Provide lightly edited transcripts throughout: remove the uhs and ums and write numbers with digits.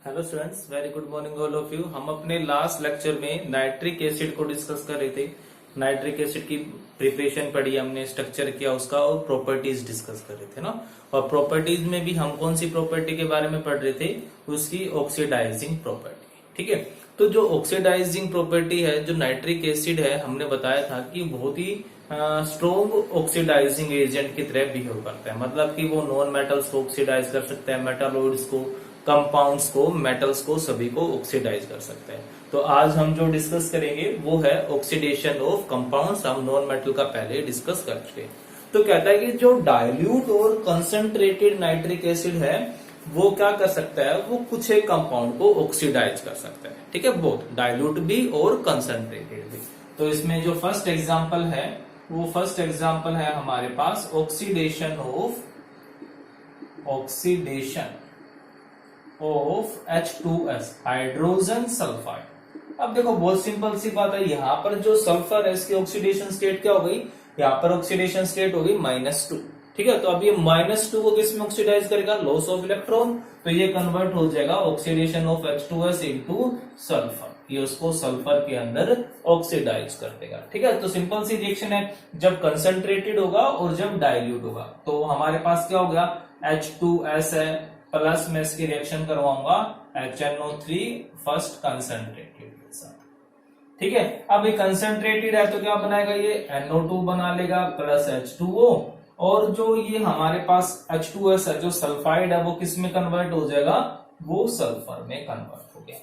Hello students, very good morning all of you. हम अपने last lecture में nitric acid को डिस्कस कर रहे थे। नाइट्रिक एसिड की प्रिपरेशन पढ़ी हमने, स्ट्रक्चर किया उसका और प्रॉपर्टीज डिस्कस कर रहे थे ना। और प्रॉपर्टीज में भी हम कौन सी प्रॉपर्टी के बारे में पढ़ रहे थे? उसकी ऑक्सीडाइजिंग प्रॉपर्टी। ठीक है, तो जो ऑक्सीडाइजिंग प्रॉपर्टी है, जो नाइट्रिक एसिड है, हमने बताया था कि बहुत ही स्ट्रॉन्ग ऑक्सीडाइजिंग एजेंट की तरह बिहेव करता है। मतलब कि वो नॉन मेटल्स को ऑक्सीडाइज कर सकता है, मेटालॉइड्स को, कंपाउंड्स को, मेटल्स को, सभी को ऑक्सीडाइज कर सकते हैं। तो आज हम जो डिस्कस करेंगे वो है ऑक्सीडेशन ऑफ कंपाउंड्स। हम नॉन मेटल का पहले डिस्कस कर चुके हैं। तो कहता है कि जो डाइल्यूट और कंसंट्रेटेड नाइट्रिक एसिड है वो क्या कर सकता है, वो कुछ एक कंपाउंड को ऑक्सीडाइज कर सकता है। ठीक है, बोथ डाइल्यूट भी और कंसंट्रेटेड भी। तो इसमें जो फर्स्ट एग्जांपल है वो फर्स्ट एग्जांपल है हमारे पास oxidation of H2S, hydrogen sulphide. अब देखो बहुत सिंपल सी बात है, यहां पर जो सल्फर है इसकी ऑक्सीडेशन स्टेट क्या हो गई? यहां पर ऑक्सीडेशन स्टेट हो गई -2। ठीक है, तो अब ये -2 को किस में ऑक्सीडाइज करेगा? Loss of electron. तो ये कन्वर्ट हो जाएगा oxidation of H2S into sulphur. ये उसको सल्फर के अंदर ऑक्सीडाइज कर देगा। ठीक है, तो सिंपल सी रिएक्शन है, जब कंसंट्रेटेड होगा और जब डाइल्यूट होगा। तो हमारे पास क्या हो गया? H2S है, प्लस में इसकी रिएक्शन करवाऊंगा HNO3 फर्स्ट कंसंट्रेटेड के साथ। ठीक है, अब ये कंसंट्रेटेड है तो क्या बनाएगा? ये NO2 बना लेगा प्लस H2O। और जो ये हमारे पास H2S है, जो सल्फाइड है, वो किस में कन्वर्ट हो जाएगा? वो सल्फर में कन्वर्ट हो गया।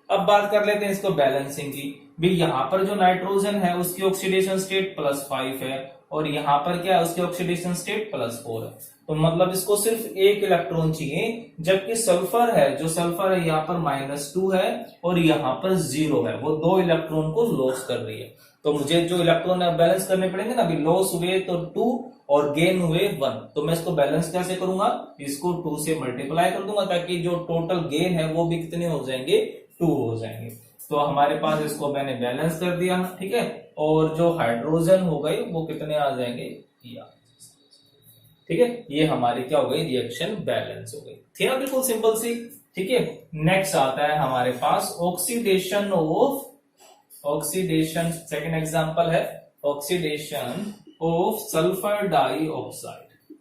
अब बात कर लेते हैं इसको बैलेंसिंग की। भी यहाँ पर जो नाइट्रोजन है उसकी ऑक्सीडेशन स्टेट +5 है और यहाँ पर क्या है? उसकी ऑक्सीडेशन स्टेट +4 है। तो मतलब इसको सिर्फ एक इलेक्ट्रॉन चाहिए, जबकि सल्फर है, जो सल्फर है यहाँ पर -2 है और यहाँ पर 0 है, वो 2 इलेक्ट्रॉन को लॉस कर रही है। तो मुझे जो इलेक्ट्रॉन है बैलेंस करने पड़ेंगे ना। अभी लॉस हुए तो 2 और गेन हुए 1, तो मैं इसको बैलेंस कैसे करूंगा? इसको 2 से मल्टीप्लाई कर दूंगा ताकि जो टोटल गेन है वो भी कितने हो जाएंगे? 2 हो जाएंगे। तो हमारे पास इसको मैंने बैलेंस कर दिया। ठीक है, और जो हाइड्रोजन हो गए वो कितने आ जाएंगे? ठीक है, ये हमारी क्या हो गई? रिएक्शन बैलेंस हो गई थी ना, बिल्कुल सिंपल सी। ठीक है, नेक्स्ट आता है हमारे पास ऑक्सीडेशन सेकेंड एग्जांपल है oxidation of sulphur dioxide.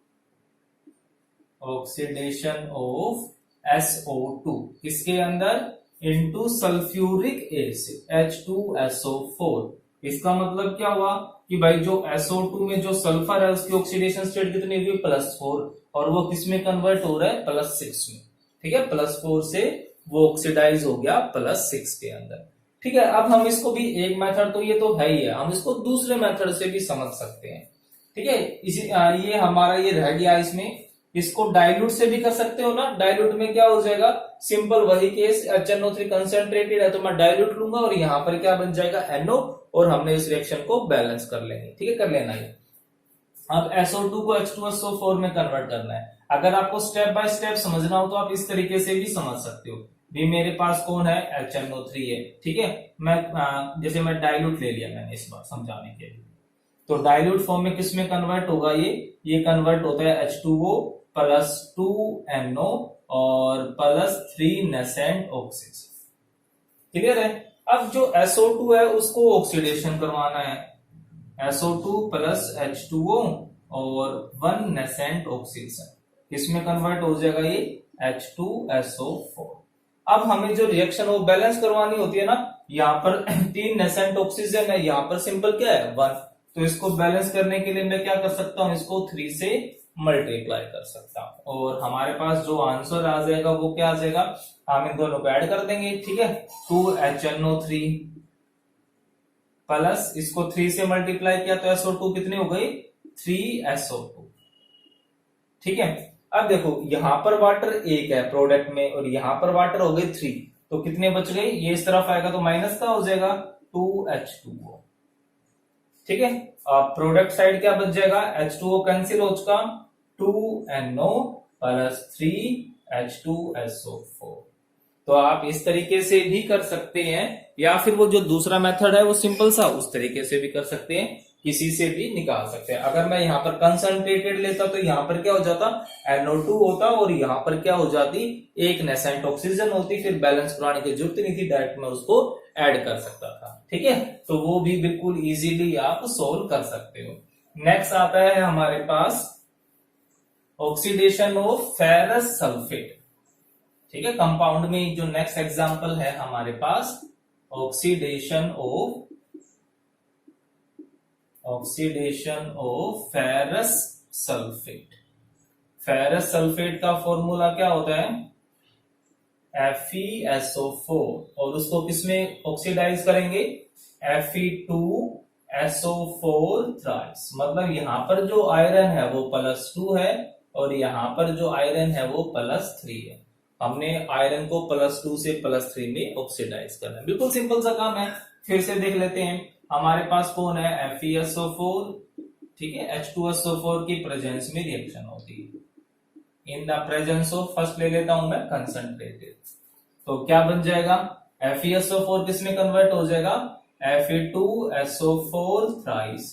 Oxidation of SO2 किसके अंदर? Into sulphuric acid H2SO4। इसका मतलब क्या हुआ कि भाई जो SO2 में जो सल्फर है उसकी ऑक्सीडेशन स्टेट कितनी हुई? +4, और वो किस में कन्वर्ट हो रहा है? +6 में। ठीक है, +4 से वो ऑक्सीडाइज हो गया +6 के अंदर। ठीक है, अब हम इसको भी एक मेथड तो ये तो है ही है, हम इसको दूसरे मेथड से भी समझ सकते हैं। ठीक है, इसी ये हमारा ये रह गया। इसमें इसको डाइल्यूट से भी कर सकते हो ना। डाइल्यूट में क्या हो जाएगा? सिंपल वही केस, HNO3 कंसंट्रेटेड है तो मैं डाइल्यूट लूंगा और यहाँ पर क्या बन जाएगा? NO, और हमने इस रिएक्शन को बैलेंस कर लेंगे। ठीक है, कर लेना है। अब SO2 को H2SO4 में कन्वर्ट करना है। अगर आपको स्टेप बाय स्टेप समझना हो तो आप इस तरीके से भी समझ सकते हो। भी मेरे पास कौन है? HNO3 है। ठीक है, मैं जैसे मैं डाइल्यूट ले लिया मैंने इस बार समझाने के लिए। तो डाइल्यूट फॉर्म में किस में कन्वर्ट होगा? ये कन्वर्ट होता है H2O प्लस 2NO और +3 नेसेंट ऑक्सीजन। क्लियर है? अब जो SO2 है उसको ऑक्सीडेशन करवाना है। SO2 प्लस H2O और 1 नेसेंट ऑक्सीजन, इसमें कन्वर्ट हो जाएगा ये H2SO4। अब हमें जो रिएक्शन वो बैलेंस करवानी होती है ना, यहाँ पर 3 नेसेंट ऑक्सीजन है, यहाँ पर सिंपल क्या है? 1। तो इसको बैलेंस करने के लिए मैं क्या कर सकता हूं? इसको 3 से मल्टीप्लाई कर सकता हूं और हमारे पास जो आंसर आ जाएगा वो क्या आ जाएगा? हम इन दोनों को ऐड कर देंगे। ठीक है, 2HNO3 प्लस इसको 3 से मल्टीप्लाई किया तो SO2 कितनी हो गई? 3SO2। ठीक है, अब देखो यहां पर वाटर 1 है प्रोडक्ट में और यहां पर वाटर हो गई 3, तो कितने बच गए? ये इस तरफ आएगा तो माइनस का हो जाएगा 2H2O। ठीक है, प्रोडक्ट साइड क्या बच जाएगा? H2O कैंसिल हो चुका, 2NO प्लस 3H2SO4। तो आप इस तरीके से भी कर सकते हैं, या फिर वो जो दूसरा मेथड है वो सिंपल सा, उस तरीके से भी कर सकते हैं। किसी से भी निकाल सकते हैं। अगर मैं यहाँ पर कंसंट्रेटेड लेता तो यहाँ पर क्या हो जाता, NO2 होता और यहाँ पर क्या हो जाती, एक नेसेंट ऑक्सीजन होती, फिर बैलेंस कराने की जरूरत नहीं थी, डायरेक्ट मैं उसको ऐड कर सकता था। ठीक है, तो वो भी बिल्कुल इजीली आप सोल्व कर सकते हो। नेक्स्ट आता है हमारे पास ऑक्सीडेशन ऑफ फेरस सल्फेट। ठीक है, कंपाउंड में जो नेक्स्ट एग्जांपल है हमारे पास oxidation of ferrous sulphate. Ferrous sulphate का फॉर्मूला क्या होता है, FeSO4, और उसको किसमें ऑक्सीडाइज करेंगे, Fe2SO4 थ्राइस। मतलब यहां पर जो आयरन है वो +2 है और यहां पर जो आयरन है वो +3 है। हमने आयरन को +2 से +3 में ऑक्सीडाइज करना है। बिल्कुल सिंपल सा काम है। फिर से देख लेते हैं, हमारे पास कौन है, FeSO4। ठीक है, H2SO4 की प्रेजेंस में रिएक्शन होती है। In the presence of, first ले लेता हूं मैं कंसंट्रेटेड, तो क्या बन जाएगा, FeSO4 किसमें कन्वर्ट हो जाएगा, Fe2SO4 थ्राइस।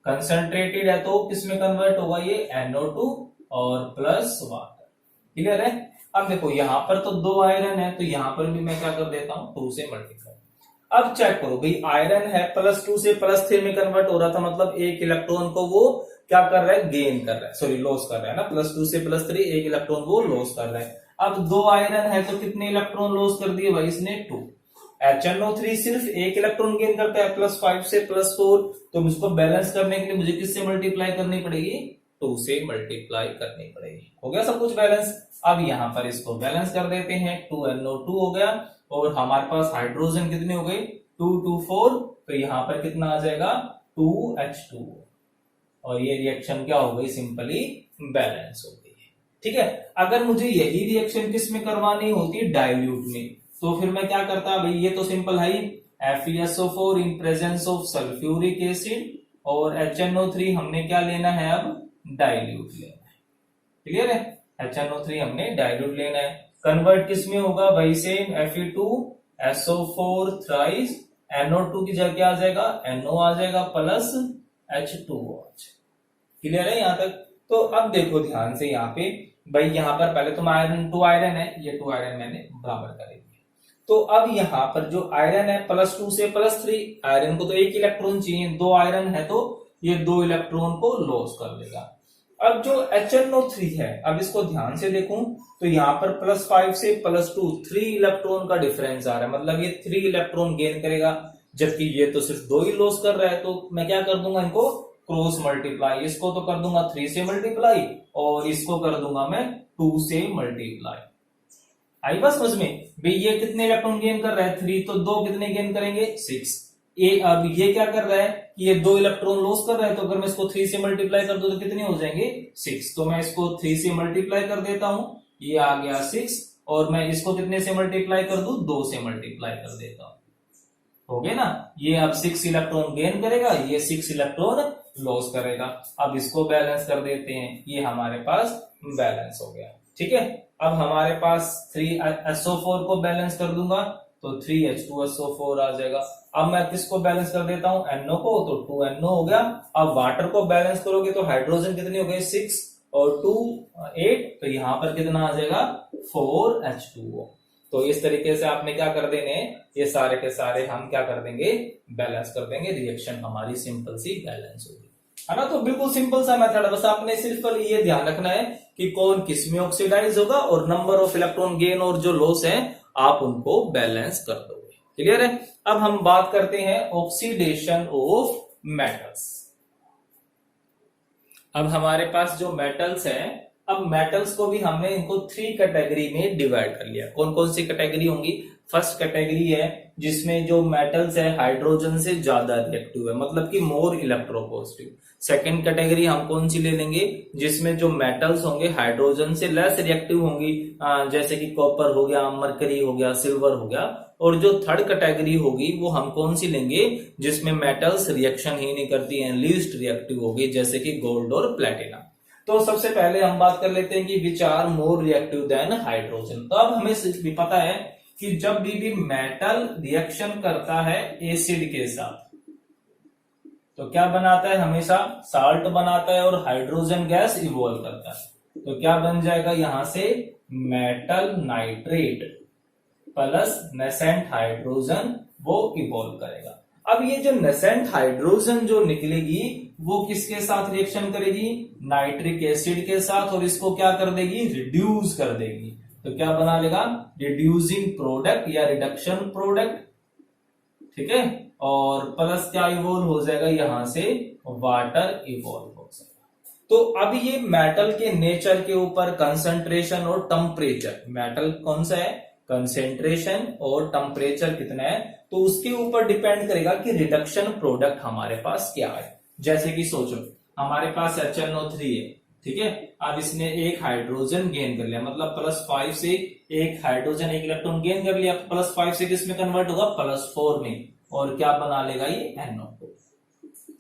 कंसंट्रेटेड है तो किसमें कन्वर्ट होगा, ये NO2 और प्लस वाटर। क्लियर है। अब देखो यहां पर तो 2 आयरन है, तो यहां पर भी मैं क्या कर देता हूं, 2 से मल्टीप्लाई। अब चेक करो भाई, आयरन है +2 से +3 में कन्वर्ट हो रहा था, मतलब एक इलेक्ट्रॉन को वो क्या कर रहा है, गेन कर रहा है, सॉरी लॉस कर रहा है ना, +2 से +3 एक इलेक्ट्रॉन वो लॉस कर रहा है। अब 2 आयरन है तो कितने इलेक्ट्रॉन लॉस कर दिए भाई इसने, 2। HNO3 सिर्फ एक इलेक्ट्रॉन गेन करता है, +5 से +4, तो मुझको बैलेंस करने के लिए मुझे किससे मल्टीप्लाई करनी पड़ेगी, 2 से मल्टीप्लाई करनी पड़ेगी। हो गया सब कुछ बैलेंस। अब यहां पर इसको बैलेंस कर देते हैं, 2NO2 हो गया और हमारे पास हाइड्रोजन कितने हो गए, 2 2 4, तो यहां पर कितना आ जाएगा, 2H2, और ये रिएक्शन क्या हो गई, सिंपली बैलेंस हो गई। ठीक है, अगर मुझे यही रिएक्शन किस में करवानी होती, डाइल्यूट में, तो फिर मैं क्या करता भाई, ये तो सिंपल है ही, FeSO4 in presence of sulphuric acid और HNO3 हमने क्या लेना है, अब डाइल्यूट लेना है। क्लियर है, HNO3 हमने डाइल्यूट लेना है। कन्वर्ट किस में होगा भाई, सेम Fe2SO4 थ्राइस, NO2 की जगह क्या आ जाएगा, NO आ जाएगा प्लस H2O। क्लियर है यहाँ तक। तो अब देखो ध्यान से यहाँ पे भाई, यहाँ पर पहले तो आयरन 2 आयरन है, ये 2 आयरन मैंने बराबर कर दिए। तो अब यहाँ पर जो आयरन है +2 से +3, आयरन को तो एक इलेक्ट्रॉन चाहिए, 2 आयरन है तो ये 2 इलेक्ट्रॉन को लॉस कर देगा। अब जो HNO3 है, अब इसको ध्यान से देखूं तो यहाँ पर +5 से +2 3 इलेक्ट्रॉन का डिफरेंस आ रहा है, मतलब ये 3 इलेक्ट्रॉन गेन करेगा, जबकि ये तो सिर्फ 2 ही लॉस कर रहा है। तो मैं क्या कर दूंगा, इनको क्रॉस मल्टीप्लाई, इसको तो कर दूंगा 3 से मल्टीप्लाई और इसको कर दूंगा मैं 2 से मल्टीप्लाई। आई बात समझ में भाई, ये कितने इलेक्ट्रॉन गेन कर रहा है, 3, तो 2 कितने गेन करेंगे, 6। अब ये क्या कर रहा है कि ये 2 इलेक्ट्रॉन लॉस कर रहा है, तो अगर मैं इसको 3 से मल्टीप्लाई कर दूं तो कितने हो जाएंगे, 6। तो मैं इसको 3 से मल्टीप्लाई कर देता हूं, ये आ गया 6, और मैं इसको कितने से मल्टीप्लाई कर दूं, 2 से मल्टीप्लाई कर देता हूं। हो गया ना, ये अब 6 इलेक्ट्रॉन गेन करेगा, ये 6 इलेक्ट्रॉन लॉस करेगा। अब इसको बैलेंस कर देते हैं, ये हमारे पास बैलेंस हो गया। ठीक है, अब हमारे पास 3SO4 को बैलेंस कर दूंगा तो 3H2SO4 आ जाएगा। अब मैं किसको बैलेंस कर देता हूं, NO को, तो 2NO हो गया। अब वाटर को बैलेंस करोगे तो हाइड्रोजन कितने हो गए, 6 और 2 8, तो यहां पर कितना आ जाएगा, 4H2O। तो इस तरीके से आपने क्या कर देने, ये सारे के सारे हम क्या कर देंगे, बैलेंस कर देंगे, रिएक्शन हमारी सिंपल सी बैलेंस होगी, है ना। तो बिल्कुल सिंपल सा मेथड है, बस आपने सिर्फ ये ध्यान रखना है कि कौन किस में ऑक्सीडाइज होगा और नंबर ऑफ इलेक्ट्रॉन गेन और जो लॉस है आप उनको बैलेंस कर दोगे। क्लियर है। अब हम बात करते हैं ऑक्सीडेशन ऑफ मेटल्स। अब हमारे पास जो मेटल्स हैं, अब मेटल्स को भी हमने इनको 3 कैटेगरी में डिवाइड कर लिया। कौन कौन सी कैटेगरी होंगी, फर्स्ट कैटेगरी है जिसमें जो मेटल्स है हाइड्रोजन से ज्यादा रिएक्टिव है, मतलब कि मोर इलेक्ट्रोपॉजिटिव। सेकंड कैटेगरी हम कौन सी ले लेंगे, जिसमें जो मेटल्स होंगे हाइड्रोजन से लेस रिएक्टिव होंगी, जैसे कि कॉपर हो गया, मरकरी हो गया, सिल्वर हो गया। और जो थर्ड कैटेगरी होगी वो हम कौन सी लेंगे, जिसमें मेटल्स रिएक्शन ही नहीं करती हैं, लीस्ट रिएक्टिव होगी, जैसे कि गोल्ड और प्लेटिनम। तो सबसे पहले हम बात कर लेते हैं कि which are more reactive than hydrogen. तो अब हमें भी पता है कि जब भी मेटल रिएक्शन करता है एसिड के साथ, तो क्या बनाता है, हमेशा साल्ट बनाता है और हाइड्रोजन गैस इवॉल्व करता है। तो क्या बन जाएगा यहां से, metal nitrate plus nascent hydrogen वो इवॉल्व करेगा। अब ये जो नेसेंट हाइड्रोजन जो निकलेगी वो किसके साथ रिएक्शन करेगी, नाइट्रिक एसिड के साथ, और इसको क्या कर देगी, रिड्यूस कर देगी। तो क्या बना लेगा, रिड्यूसिंग प्रोडक्ट या रिडक्शन प्रोडक्ट, ठीक है। और प्लस क्या इवॉल्व हो जाएगा यहां से, वाटर इवॉल्व हो जाएगा। तो अब ये मेटल के नेचर के ऊपर कंसंट्रेशन और टेम्परेचर, मेटल कौन सा है, कंसेंट्रेशन और टेम्परेचर कितना है, तो उसके ऊपर डिपेंड करेगा कि रिडक्शन प्रोडक्ट हमारे पास क्या है। जैसे कि सोचो हमारे पास HNO3 है, ठीक है। अब इसने एक हाइड्रोजन गेन कर लिया, मतलब +5 से एक हाइड्रोजन एक इलेक्ट्रॉन गेन कर लिया, +5 से किसमें कन्वर्ट होगा, +4 में, और क्या बना लेगा ये NO2।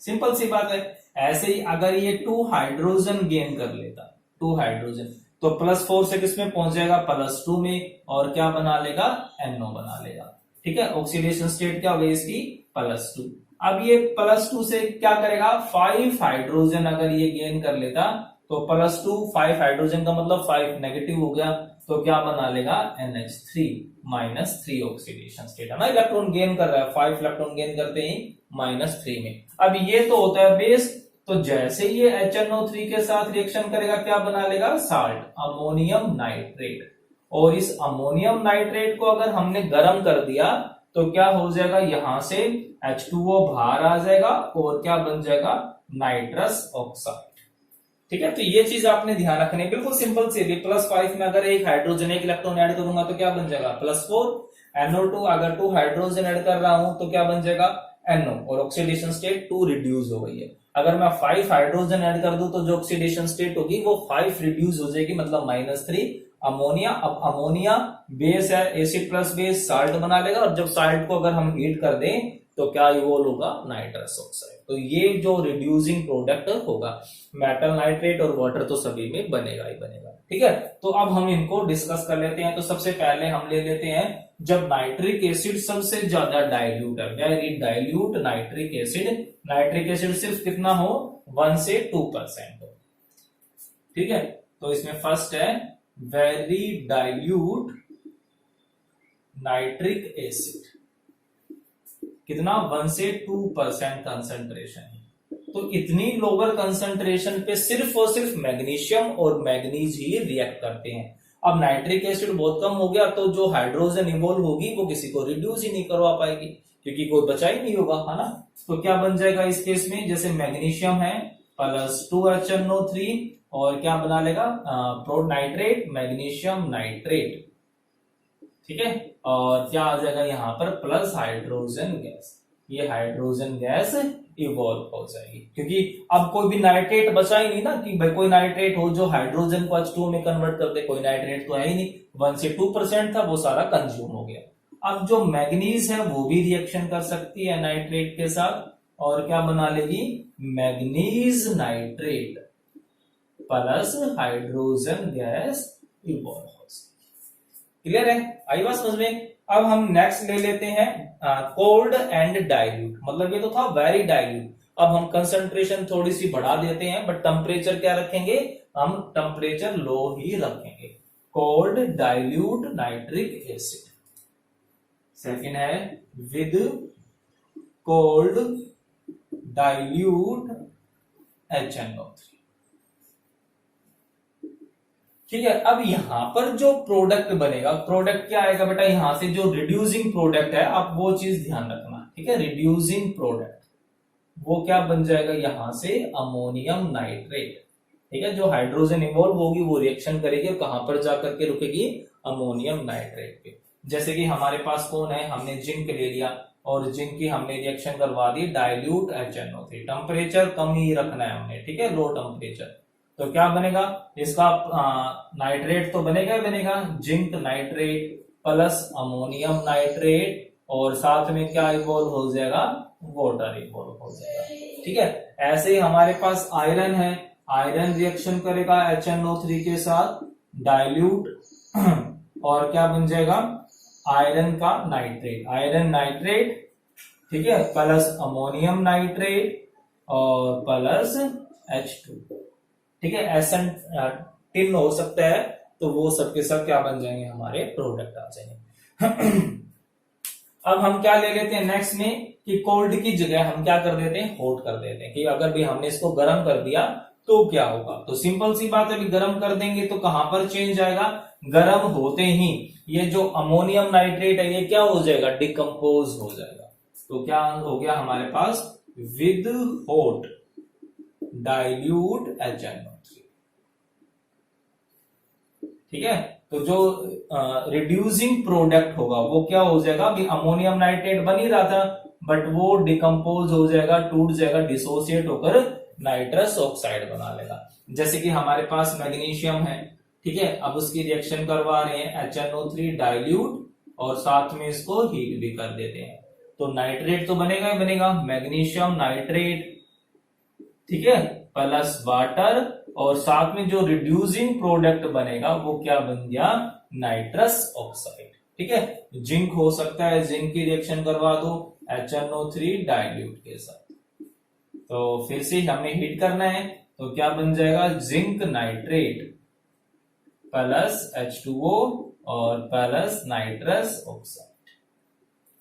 सिंपल सी बात है। ऐसे ही अगर ये 2 हाइड्रोजन गेन कर लेता, 2 हाइड्रोजन, तो +4 से किसमें पहुंच जाएगा, +2 में, और क्या बना लेगा, NO बना लेगा, ठीक है। ऑक्सीडेशन स्टेट क्या हो गई इसकी, +2। अब ये +2 से क्या करेगा, 5 हाइड्रोजन अगर ये गेन कर लेता, तो +2 5 हाइड्रोजन का मतलब 5 नेगेटिव हो गया, तो क्या बना लेगा, NH3 -3 ऑक्सीडेशन स्टेट है ना, इलेक्ट्रॉन गेन कर रहा है, 5 इलेक्ट्रॉन गेन करते ही -3 में। अब ये तो होता है बेस, तो जैसे ये HNO3 के साथ रिएक्शन करेगा क्या बना लेगा, साल्ट, अमोनियम नाइट्रेट। और इस अमोनियम नाइट्रेट को अगर हमने गर्म कर दिया तो क्या हो जाएगा, यहां से H2O बाहर आ जाएगा और क्या बन जाएगा, नाइट्रस ऑक्साइड, ठीक है। तो ये चीज आपने ध्यान रखनी है, बिल्कुल सिंपल सी। +5 में अगर एक हाइड्रोजन एक इलेक्ट्रॉन ऐड करूंगा तो क्या बन जाएगा, +4। NO2 अगर 2 हाइड्रोजन ऐड कर रहा हूं तो क्या बन जाएगा, NO, और ऑक्सीडेशन स्टेट 2 रिड्यूस हो गई है। अगर मैं 5 हाइड्रोजन ऐड कर दूं तो जो ऑक्सीडेशन स्टेट होगी वो 5 रिड्यूस हो जाएगी, मतलब -3 अमोनिया। अब अमोनिया बेस है, एसिड प्लस बेस साल्ट बना लेगा, और जब साल्ट को अगर हम हीट कर दें तो क्या इवॉल्व होगा, नाइट्रस ऑक्साइड। तो ये जो रिड्यूसिंग प्रोडक्ट होगा, मेटल नाइट्रेट और वाटर तो सभी में बनेगा ही बनेगा, ठीक है। तो अब हम इनको डिस्कस कर लेते हैं। तो सबसे पहले हम ले लेते हैं जब नाइट्रिक एसिड सबसे ज्यादा डाइल्यूट है, वेरी डाइल्यूट नाइट्रिक एसिड सिर्फ कितना हो, 1 से 2% हो, ठीक है। तो इसमें फर्स्ट है वेरी डाइल्यूट नाइट्रिक एसिड, कितना, 1 से 2% कंसंट्रेशन है। तो इतनी लोअर कंसंट्रेशन पे सिर्फ और सिर्फ मैग्नीशियम और मैग्नीज ही रिएक्ट करते हैं। अब नाइट्रिक एसिड बहुत कम हो गया तो जो हाइड्रोजन इवॉल्व होगी वो किसी को रिड्यूस ही नहीं करवा पाएगी, क्योंकि कोई बचा ही नहीं होगा, है ना। तो क्या बन जाएगा इस केस में, जैसे मैग्नीशियम है +2 HNO3, और क्या बना लेगा, प्रो नाइट्रेट, मैग्नीशियम नाइट्रेट, ठीक है। और क्या आ जाएगा यहाँ पर, प्लस हाइड्रोजन गैस, ये हाइड्रोजन गैस इवॉल्व हो जाएगी, क्योंकि अब कोई भी नाइट्रेट बचा ही नहीं ना, कि भाई कोई नाइट्रेट हो जो हाइड्रोजन को H2O में कन्वर्ट कर दे, कोई नाइट्रेट तो है ही नहीं। 1 से 2% था, वो सारा कंज्यूम हो गया। अब जो मैग्नीज है वो भी रिएक्शन कर सकती है नाइट्रेट के साथ, और क्या बना लेगी, manganese nitrate plus hydrogen gas evolve हो जाएगी। क्लियर है, आई बात समझ में। अब हम नेक्स्ट ले लेते हैं कोल्ड एंड डाइल्यूट, मतलब ये तो था वेरी डाइल्यूट। अब हम कंसंट्रेशन थोड़ी सी बढ़ा देते हैं, बट टेम्परेचर क्या रखेंगे, हम टेम्परेचर लो ही रखेंगे। Cold dilute nitric acid. Second है विद कोल्ड डाइल्यूट HNO3, ठीक है। अब यहां पर जो प्रोडक्ट बनेगा, प्रोडक्ट क्या आएगा बेटा, यहां से जो रिड्यूसिंग प्रोडक्ट है, आप वो चीज ध्यान रखना, ठीक है। रिड्यूसिंग प्रोडक्ट वो क्या बन जाएगा, यहां से अमोनियम नाइट्रेट, ठीक है। जो हाइड्रोजन इवॉल्व होगी वो रिएक्शन करेगी और कहां पर जाकर के रुकेगी, अमोनियम नाइट्रेट पे। जैसे कि हमारे पास कौन है, हमने जिंक ले लिया और जिंक की हमने रिएक्शन करवा दी डाइल्यूट HNO3। टेम्परेचर कम ही रखना है हमने, ठीक है, लो टेम्परेचर। तो क्या बनेगा इसका, नाइट्रेट तो बनेगा ही बनेगा, zinc nitrate plus ammonium nitrate, और साथ में क्या इवॉल्व हो जाएगा, वाटर इवॉल्व हो जाएगा, ठीक है। ऐसे ही हमारे पास आयरन है, आयरन रिएक्शन करेगा HNO3 के साथ डाइल्यूट, और क्या बन जाएगा, आयरन का नाइट्रेट, आयरन नाइट्रेट, ठीक है, प्लस अमोनियम नाइट्रेट, और प्लस H2। ठीक है, एसन टिन हो सकता है, तो वो सबके सब क्या बन जाएंगे, हमारे प्रोडक्ट आ जाएंगे। अब हम क्या ले लेते हैं नेक्स्ट में कि कोल्ड की जगह हम क्या कर देते हैं, हॉट कर देते हैं, कि अगर भी हमने इसको गर्म कर दिया तो क्या होगा। तो सिंपल सी बात है, गर्म कर देंगे तो कहां पर चेंज आएगा, गर्म होते ही ये जो अमोनियम नाइट्रेट है ये क्या हो जाएगा, डिकम्पोज हो जाएगा। तो क्या हो गया हमारे पास, विद हॉट डाइल्यूट HNO3। ठीक है, तो जो रिड्यूसिंग प्रोडक्ट होगा वो क्या हो जाएगा, अभी अमोनियम नाइट्रेट बन ही रहा था, बट वो डिकम्पोज हो जाएगा, टूट जाएगा, डिसोसिएट होकर नाइट्रस ऑक्साइड बना लेगा। जैसे कि हमारे पास मैग्नीशियम है, ठीक है, अब उसकी रिएक्शन करवा रहे हैं HNO3 डाइल्यूट, और साथ में इसको हीट भी कर देते हैं, तो नाइट्रेट तो बनेगा ही बनेगा, मैग्नीशियम नाइट्रेट, ठीक है, प्लस वाटर, और साथ में जो रिड्यूसिंग प्रोडक्ट बनेगा वो क्या बन गया, नाइट्रस ऑक्साइड। ठीक है, जिंक हो सकता है, जिंक की रिएक्शन करवा दो HNO3 डाइल्यूट के साथ, तो फिर से हमें हीट करना है, तो क्या बन जाएगा, जिंक नाइट्रेट प्लस H2O और प्लस नाइट्रस ऑक्साइड।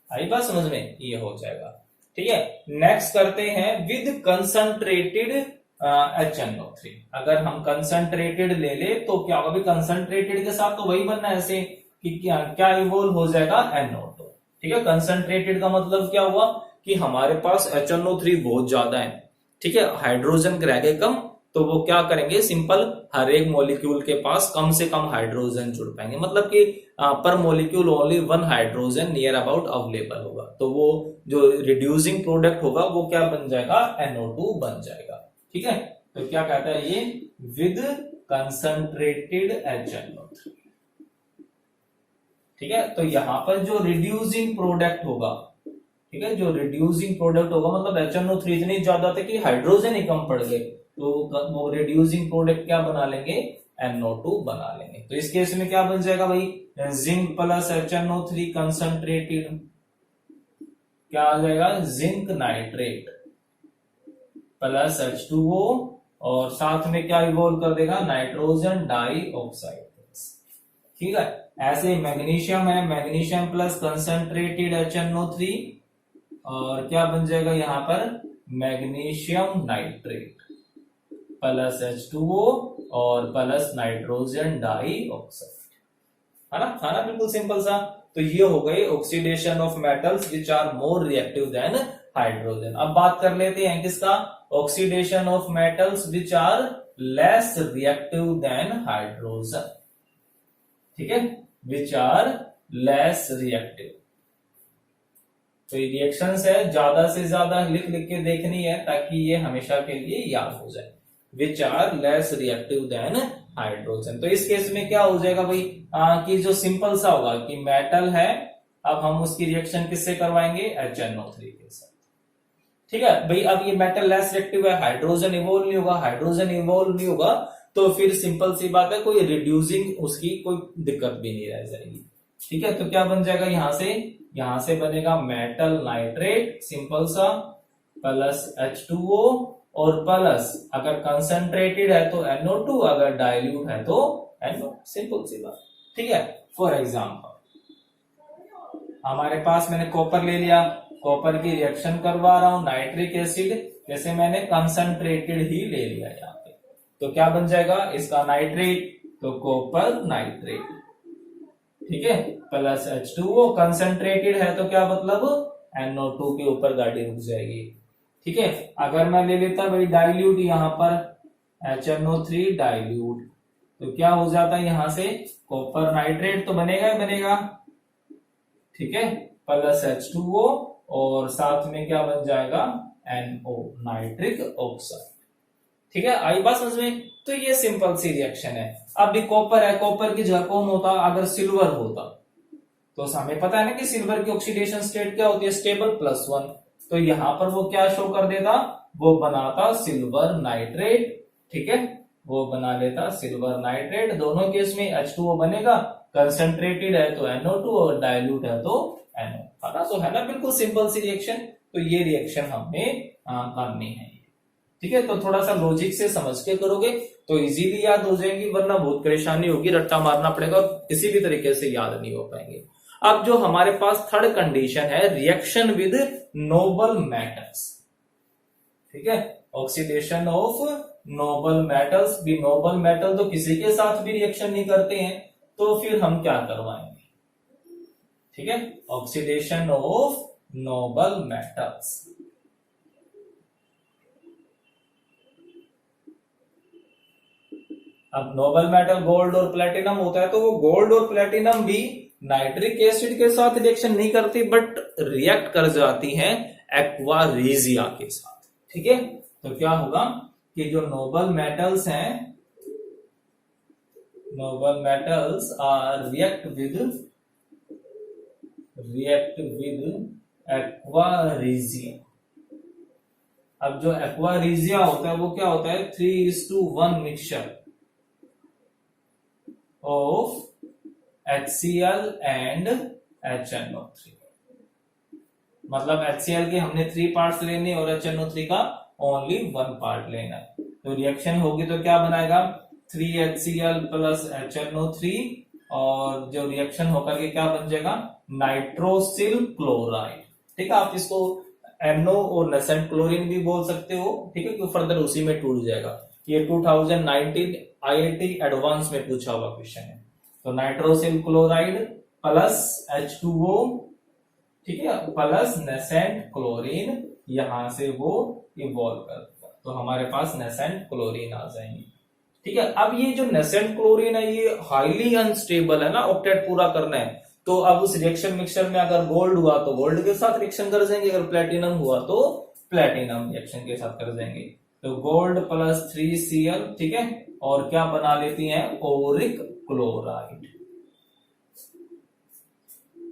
आई बात समझ में, ये हो जाएगा। ठीक है, नेक्स्ट करते हैं विद कंसंट्रेटेड HNO3। अगर हम कंसंट्रेटेड ले ले तो क्या होगा, कंसंट्रेटेड के साथ तो वही बनना है ऐसे कि क्या इवोल्व हो जाएगा, NO2। ठीक है, कंसंट्रेटेड का मतलब क्या हुआ कि हमारे पास HNO3 बहुत ज्यादा है, ठीक है, हाइड्रोजन रह गए कम, तो वो क्या करेंगे, सिंपल हर एक मॉलिक्यूल के पास कम से कम हाइड्रोजन जुड़ पाएंगे, मतलब कि पर molecule only 1 hydrogen near about available होगा, तो वो जो रिड्यूसिंग प्रोडक्ट होगा वो क्या बन जाएगा, NO2 बन जाएगा। ठीक है, तो क्या कहता है ये, विद कंसंट्रेटेड HNO3। ठीक है, तो यहां पर जो रिड्यूसिंग प्रोडक्ट होगा, ठीक है, जो रिड्यूसिंग प्रोडक्ट होगा मतलब HNO3 इतनी ज्यादा थे कि हाइड्रोजन ही कम पड़ गए, तो वो रिड्यूसिंग प्रोडक्ट क्या बना लेंगे, NO2 बना लेंगे। तो इस केस में क्या बन जाएगा भाई, जिंक प्लस HNO3 कंसंट्रेटेड, क्या आ जाएगा, जिंक नाइट्रेट प्लस H2O, और साथ में क्या इवोल्व कर देगा, नाइट्रोजन डाइऑक्साइड। ठीक है, ऐसे मैग्नीशियम है, मैग्नीशियम प्लस कंसंट्रेटेड HNO3, और क्या बन जाएगा यहां पर, मैग्नीशियम नाइट्रेट प्लस H2O और प्लस नाइट्रोजन डाइऑक्साइड, है ना, बिल्कुल सिंपल सा। तो ये हो गई oxidation of metals which are more reactive than hydrogen. अब बात कर लेते हैं किसका, oxidation of metals which are less reactive than hydrogen. ठीक है, विच आर लेस रिएक्टिव। तो ये रिएक्शंस है, ज्यादा से ज्यादा लिख लिख के देखनी है ताकि ये हमेशा के लिए याद हो जाए, which are less reactive than hydrogen. तो इस केस में क्या हो जाएगा भाई, कि जो सिंपल सा होगा कि मेटल है, अब हम उसकी रिएक्शन किससे करवाएंगे, HNO3 के साथ। ठीक है भाई, अब ये मेटल लेस रिएक्टिव है, हाइड्रोजन इवोल्व नहीं होगा, हाइड्रोजन इवोल्व नहीं होगा तो फिर सिंपल सी बात है, कोई रिड्यूसिंग उसकी कोई दिक्कत भी नहीं रह जाएगी। ठीक है, तो क्या बन जाएगा, यहां से बनेगा मेटल नाइट्रेट सिंपल सा, प्लस H2O, और प्लस अगर कंसंट्रेटेड है तो NO2, अगर डाइल्यूट है तो NO, सिंपल सी बात। ठीक है, फॉर एग्जांपल हमारे पास मैंने कॉपर ले लिया, कॉपर की रिएक्शन करवा रहा हूं नाइट्रिक एसिड, जैसे मैंने कंसंट्रेटेड ही ले लिया यहाँ पे, तो क्या बन जाएगा इसका नाइट्रेट, तो कॉपर नाइट्रेट। ठीक है, प्लस H2O, कंसंट्रेटेड है तो क्या मतलब NO2 के ऊपर गाड़ी रुक जाएगी। ठीक है, अगर मैं ले लेता भाई डाइल्यूट, यहां पर HNO3 डाइल्यूट, तो क्या हो जाता है, यहां से कॉपर नाइट्रेट तो बनेगा ही बनेगा, ठीक है, प्लस H2O, और साथ में क्या बन जाएगा, NO नाइट्रिक ऑक्साइड। ठीक है, आई बात समझ में। तो ये सिंपल सी रिएक्शन है। अब भी कॉपर है, कॉपर की जगह कौन होता, अगर सिल्वर होता, तो हमें पता है ना कि सिल्वर की ऑक्सीडेशन स्टेट क्या होती है, स्टेबल +1, तो यहां पर वो क्या शो कर देता, वो बनाता सिल्वर नाइट्रेट। ठीक है, वो बना लेता सिल्वर नाइट्रेट, दोनों केस में H2O बनेगा, कंसंट्रेटेड है तो NO2 और डाइल्यूट है तो NO, है ना, तो है ना बिल्कुल सिंपल सी रिएक्शन। तो ये रिएक्शन हमें करनी है। ठीक है, तो थोड़ा सा लॉजिक से समझ के करोगे तो इजीली याद हो जाएंगी, वरना बहुत परेशानी होगी, रट्टा मारना पड़ेगा, किसी भी तरीके से याद नहीं हो पाएंगे। अब जो हमारे पास थर्ड कंडीशन है, रिएक्शन विद नोबल मेटल्स, ठीक है, ऑक्सीडेशन ऑफ नोबल मेटल्स। भी नोबल मेटल तो किसी के साथ भी रिएक्शन नहीं करते हैं, तो फिर हम क्या करवाएंगे, ठीक है, ऑक्सीडेशन ऑफ नोबल मेटल्स। अब नोबल मेटल गोल्ड और प्लेटिनम होता है, तो वो गोल्ड और प्लेटिनम भी नाइट्रिक एसिड के साथ रिएक्शन नहीं करती, बट रिएक्ट कर जाती हैं एक्वा रीजिया के साथ, ठीक है। तो क्या होगा कि जो नोबल मेटल्स हैं, noble metals are react with aqua regia. अब जो एक्वा रीजिया होता है वो क्या होता है, 3:1 mixture of HCl and HNO3। मतलब HCl के हमने 3 पार्ट्स लेने और HNO3 का ओनली 1 पार्ट लेना है। तो रिएक्शन होगी तो क्या बनाएगा, 3HCl प्लस HNO3, और जो रिएक्शन होकर के क्या बन जाएगा, नाइट्रोसिल क्लोराइड, ठीक है। आप इसको NO और नेसेंट क्लोरीन भी बोल सकते हो, ठीक है, क्योंकि फर्दर उसी में टूट जाएगा। ये 2019 IIT एडवांस में पूछा हुआ क्वेश्चन है। तो नाइट्रोसिल क्लोराइड प्लस H2O, ठीक है, प्लस नेसेंट क्लोरीन, यहां से वो इवॉल्व करेगा, तो हमारे पास नेसेंट क्लोरीन आ जाएंगे, ठीक है। अब ये जो नेसेंट क्लोरीन है ये हाईली अनस्टेबल है ना, ऑक्टेट पूरा करना है, तो अब उस रिएक्शन मिक्सचर में अगर गोल्ड हुआ तो गोल्ड के साथ रिएक्शन कर जाएंगे, अगर प्लेटिनम हुआ तो प्लेटिनम रिएक्शन के साथ कर जाएंगे। तो गोल्ड प्लस 3Cl, ठीक है, और क्या बना लेती हैं, ओरिक क्लोराइड,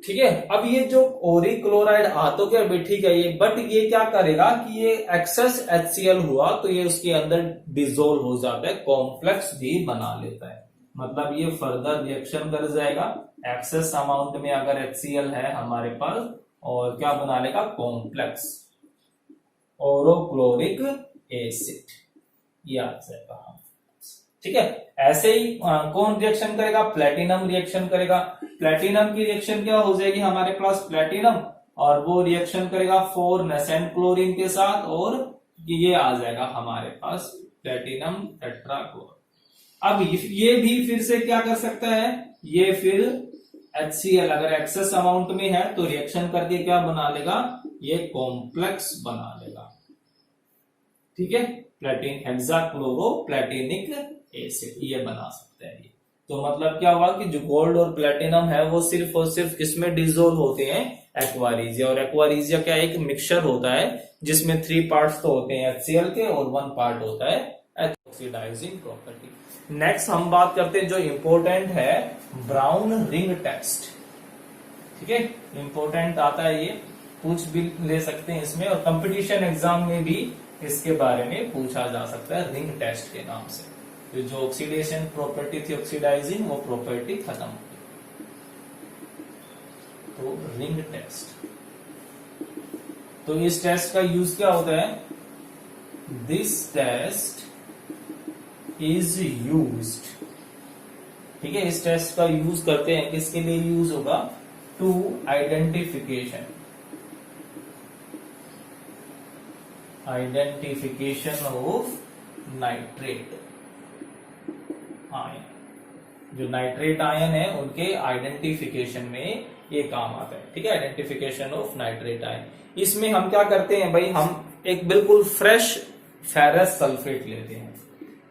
ठीक है। अब ये जो ओरिक क्लोराइड आ तो क्या भी ठीक है ये, बट ये क्या करेगा कि ये एक्सेस HCl हुआ तो ये उसके अंदर डिसोल्व हो जाता है, कॉम्प्लेक्स भी बना लेता है, मतलब ये फर्दर रिएक्शन कर जाएगा एक्सेस अमाउंट में, अगर HCl है हमारे पास, और क्या बना लेगा, कॉम्प्लेक्स ओरोक्लोरिक एसिड, ये आ जाएगा, ठीक है। ऐसे ही कौन रिएक्शन करेगा, प्लेटिनम रिएक्शन करेगा। प्लेटिनम की रिएक्शन क्या हो जाएगी हमारे पास, प्लेटिनम, और वो रिएक्शन करेगा 4 नेसेंट क्लोरीन के साथ, और ये आ जाएगा हमारे पास प्लेटिनम टेट्राक्लोराइड। अब ये भी फिर से क्या कर सकता है, ये फिर HCl अगर एक्सेस अमाउंट में है तो रिएक्शन करके क्या बना लेगा, ये कॉम्प्लेक्स बना लेगा, ठीक है, प्लेटिन हेक्साक्लोरो प्लेटिनिक एसिड, ये बना सकते हैं ये। तो मतलब क्या हुआ कि जो गोल्ड और प्लेटिनम है वो सिर्फ और सिर्फ किसमें डिसोल्व होते हैं, एक्वा रीजिया, और एक्वा रीजिया क्या एक मिक्सचर होता है जिसमें 3 पार्ट्स तो होते हैं HCl के और 1 पार्ट होता है ऑक्सीडाइजिंग प्रॉपर्टी। नेक्स्ट हम बात करते हैं जो इंपॉर्टेंट है, ब्राउन रिंग टेस्ट, ठीक है, इंपॉर्टेंट आता है, ये पूछ भी ले सकते हैं इसमें, और कंपटीशन एग्जाम में भी इसके बारे में पूछा जा सकता है रिंग टेस्ट के नाम से। तो जो ऑक्सीडेशन प्रॉपर्टी थी ऑक्सीडाइजिंग, वो प्रॉपर्टी खत्म हो गई, तो रिंग टेस्ट। तो इस टेस्ट का यूज क्या होता है, दिस टेस्ट इज यूज्ड, ठीक है, इस टेस्ट का यूज करते हैं, किसके लिए यूज होगा, to identification of nitrate ion. जो नाइट्रेट आयन है उनके आइडेंटिफिकेशन में ये काम आता है, ठीक है, आइडेंटिफिकेशन ऑफ नाइट्रेट आयन। इसमें हम क्या करते हैं भाई, हम एक बिल्कुल फ्रेश फेरस सल्फेट लेते हैं।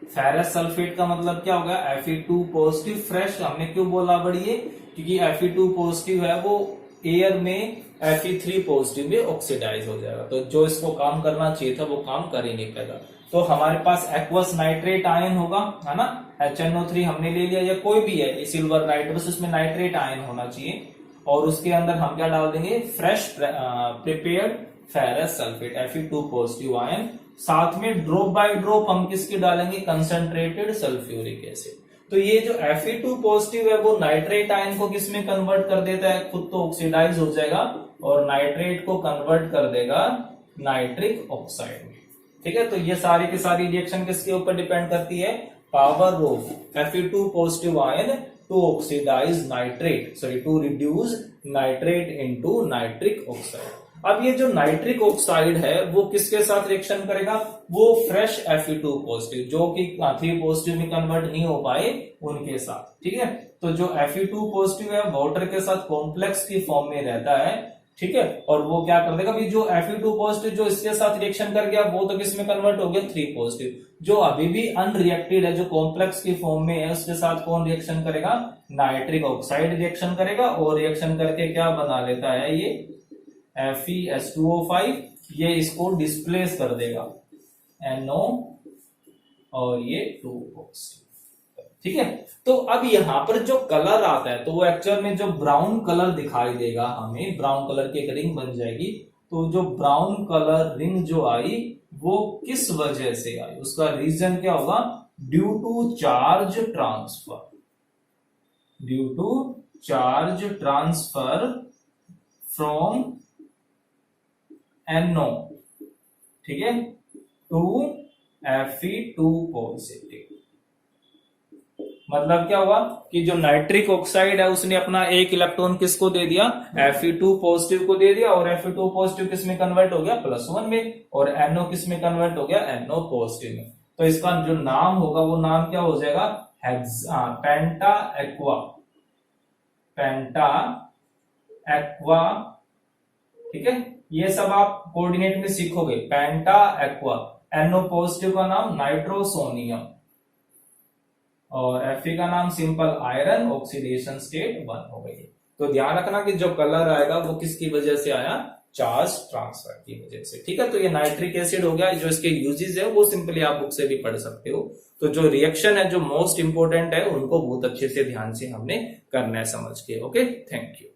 फेरस सल्फेट का मतलब क्या होगा, Fe2 पॉजिटिव, फ्रेश हमने क्यों बोला बढ़िए, क्योंकि Fe2 पॉजिटिव है वो एयर में Fe3 पॉजिटिव में ऑक्सीडाइज हो जाएगा, तो जो इसको काम करना चाहिए था वो काम कर ही नहीं पाएगा। तो हमारे पास एक्वस नाइट्रेट आयन होगा, है ना, HNO3 हमने ले लिया, या कोई भी है सिल्वर नाइट्रस, उसमें नाइट्रेट आयन होना चाहिए, और उसके अंदर हम क्या डाल देंगे, fresh prepared ferrous sulphate Fe2 positive ion, साथ में ड्रॉप बाय ड्रॉप हम किसकी डालेंगे, कंसंट्रेटेड सल्फ्यूरिक एसिड। तो ये जो Fe2 पॉजिटिव है वो नाइट्रेट आयन को किसमें कन्वर्ट कर देता है, खुद तो ऑक्सीडाइज हो जाएगा और नाइट्रेट को कन्वर्ट कर देगा नाइट्रिक ऑक्साइड में। ठीक है, तो ये सारी की सारी रिएक्शन किसके ऊपर डिपेंड करती है, power of Fe2 positive ion to oxidise nitrate, sorry to reduce nitrate into nitric oxide. अब ये जो नाइट्रिक ऑक्साइड है वो किसके साथ रिएक्शन करेगा, वो फ्रेश Fe2 पॉजिटिव जो कि 3 पॉजिटिव में कन्वर्ट नहीं हो पाए उनके साथ। ठीक है, तो जो Fe2 पॉजिटिव है वाटर के साथ कॉम्प्लेक्स की फॉर्म में रहता है। ठीक है, और वो क्या कर देगा, भाई जो Fe2 पॉजिटिव जो इसके साथ रिएक्शन कर गया वो तो किस में कन्वर्ट हो गया, 3 पॉजिटिव। जो अभी भी अनरिएक्टेड है, जो कॉम्प्लेक्स की फॉर्म में है, उसके साथ कौन रिएक्शन करेगा, नाइट्रिक ऑक्साइड रिएक्शन करेगा, और रिएक्शन करके क्या बना लेता है ये FeS2O5, ये इसको डिस्प्लेस कर देगा NO और ये 2 पॉजिटिव। ठीक है, तो अब यहां पर जो कलर आता है तो वो एक्चुअल में जो ब्राउन कलर दिखाई देगा हमें, ब्राउन कलर की एक रिंग बन जाएगी। तो जो ब्राउन कलर रिंग जो आई वो किस वजह से आई, उसका रीजन क्या होगा, due to charge transfer, due to charge transfer from NO, ठीक है, टू Fe2 पॉजिटिव। मतलब क्या हुआ कि जो नाइट्रिक ऑक्साइड है उसने अपना एक इलेक्ट्रॉन किसको दे दिया, Fe2 पॉजिटिव को दे दिया, और Fe2 पॉजिटिव किस में कन्वर्ट हो गया, +1 में, और NO किस में कन्वर्ट हो गया, NO पॉजिटिव में। तो इसका जो नाम होगा वो नाम क्या हो जाएगा, पेंटा एक्वा, पेंटा एक्वा। ठीक है, ये सब आप कोऑर्डिनेट में सीखोगे, पेंटा एक्वा, NO पॉजिटिव का नाम नाइट्रोसोनियम, और Fe का नाम सिंपल आयरन, ऑक्सीडेशन स्टेट 1 हो गई। तो ध्यान रखना कि जो कलर आएगा वो किसकी वजह से आया, चार्ज ट्रांसफर की वजह से। ठीक है, तो ये नाइट्रिक एसिड हो गया। जो इसके यूजेस है वो सिंपली आप बुक से भी पढ़ सकते हो। तो जो रिएक्शन है जो मोस्ट इंपोर्टेंट है उनको बहुत अच्छे से ध्यान से हमने करना है समझ के। Okay, thank you.